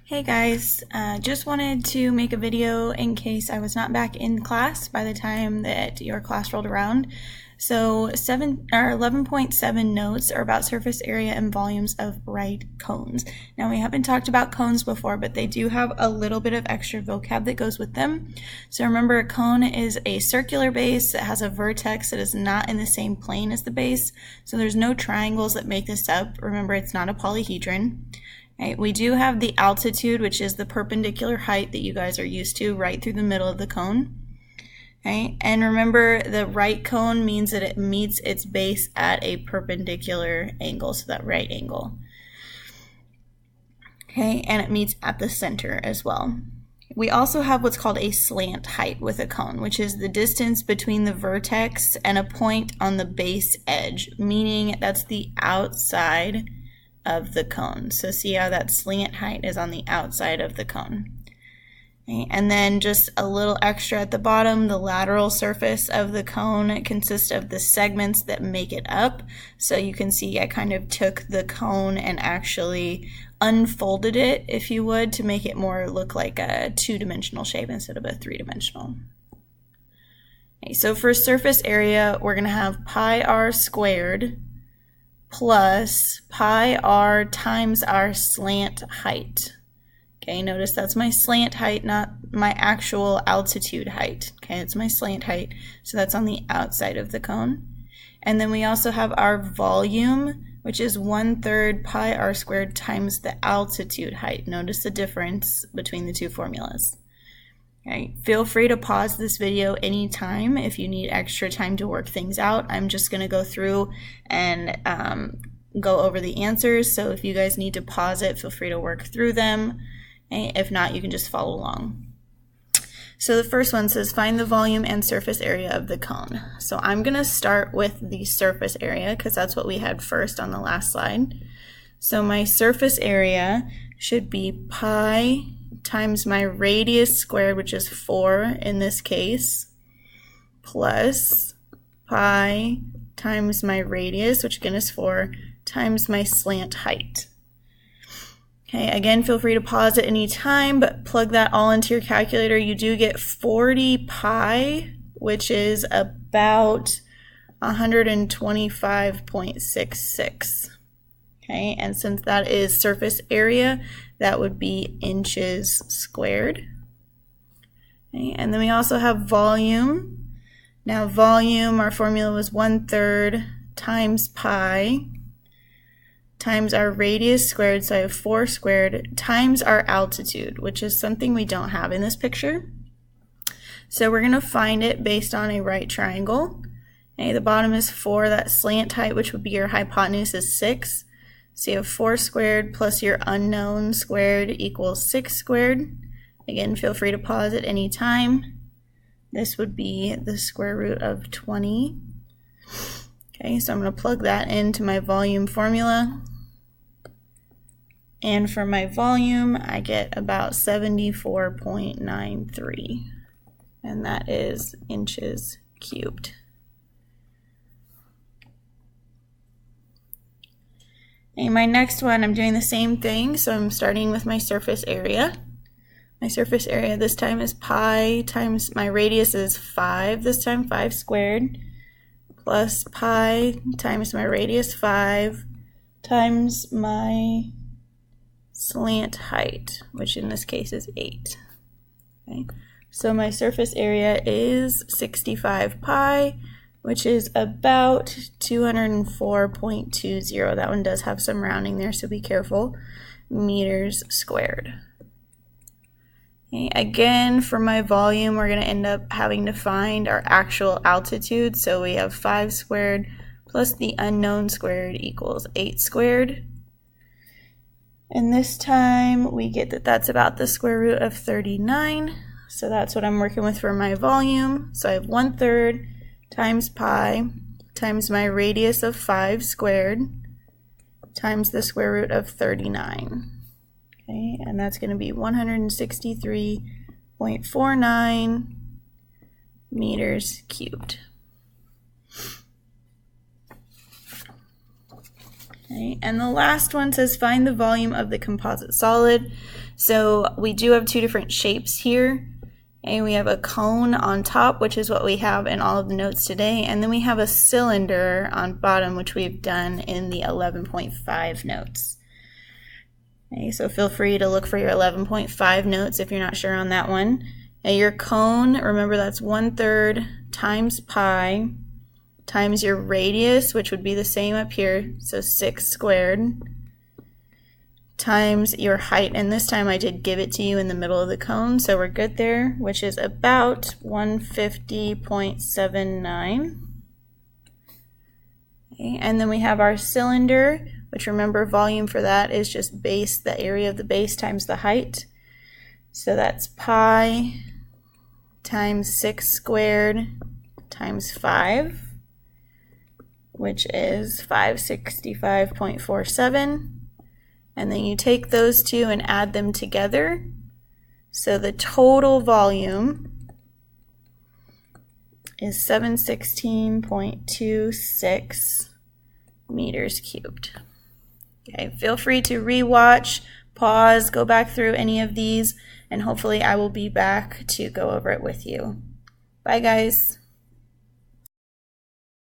Hey guys, just wanted to make a video in case I was not back in class by the time that your class rolled around. So 11.7 notes are about surface area and volumes of right cones. Now we haven't talked about cones before, but they do have a little bit of extra vocab that goes with them. So remember, a cone is a circular base that has a vertex that is not in the same plane as the base. So there's no triangles that make this up. Remember, it's not a polyhedron. Right, we do have the altitude, which is the perpendicular height that you guys are used to, right through the middle of the cone. Right? And remember, the right cone means that it meets its base at a perpendicular angle, so that right angle. Okay, and it meets at the center as well. We also have what's called a slant height with a cone, which is the distance between the vertex and a point on the base edge, meaning that's the outside of the cone. So see how that slant height is on the outside of the cone. Okay. And then just a little extra at the bottom, the lateral surface of the cone consists of the segments that make it up. So you can see I kind of took the cone and actually unfolded it, if you would, to make it more look like a two-dimensional shape instead of a three-dimensional. Okay, so for surface area, we're going to have pi r squared plus pi r times our slant height. Okay, notice that's my slant height, not my actual altitude height. Okay, it's my slant height, so that's on the outside of the cone. And then we also have our volume, which is 1/3 pi r squared times the altitude height. Notice the difference between the two formulas. Okay, feel free to pause this video anytime if you need extra time to work things out. I'm just going to go through and go over the answers, so if you guys need to pause it, feel free to work through them. Okay, if not, you can just follow along. So the first one says find the volume and surface area of the cone. So I'm going to start with the surface area because that's what we had first on the last slide. So my surface area should be pi times my radius squared, which is 4 in this case, plus pi times my radius, which again is 4, times my slant height. Okay, again, feel free to pause at any time, but plug that all into your calculator. You do get 40 pi, which is about 125.66. Okay, and since that is surface area, that would be inches squared. Okay, and then we also have volume. Now volume, our formula was 1/3 times pi times our radius squared, so I have 4 squared, times our altitude, which is something we don't have in this picture. So we're going to find it based on a right triangle. Okay, the bottom is 4, that slant height, which would be your hypotenuse, is 6. So you have 4 squared plus your unknown squared equals 6 squared. Again, feel free to pause at any time. This would be the square root of 20. Okay, so I'm going to plug that into my volume formula. And for my volume, I get about 74.93. And that is inches cubed. And my next one, I'm doing the same thing, so I'm starting with my surface area. My surface area this time is pi times my radius is 5, this time 5 squared, plus pi times my radius 5 times my slant height, which in this case is 8. Okay. So my surface area is 65 pi, which is about 204.20. That one does have some rounding there, so be careful. Meters squared. Okay, again, for my volume, we're going to end up having to find our actual altitude. So we have 5 squared plus the unknown squared equals 8 squared. And this time we get that that's about the square root of 39. So that's what I'm working with for my volume. So I have 1/3 times pi times my radius of 5 squared times the square root of 39. Okay, and that's going to be 163.49 meters cubed. Okay, and the last one says find the volume of the composite solid. So we do have two different shapes here. And we have a cone on top, which is what we have in all of the notes today. And then we have a cylinder on bottom, which we've done in the 11.5 notes. Okay, so feel free to look for your 11.5 notes if you're not sure on that one. And your cone, remember that's 1/3 times pi times your radius, which would be the same up here, so 6 squared, times your height, and this time I did give it to you in the middle of the cone, so we're good there, which is about 150.79. Okay, and then we have our cylinder, which remember volume for that is just base, the area of the base times the height. So that's pi times 6 squared times 5, which is 565.47. And then you take those two and add them together. So the total volume is 716.26 meters cubed. Okay, feel free to rewatch, pause, go back through any of these, and hopefully I will be back to go over it with you. Bye, guys.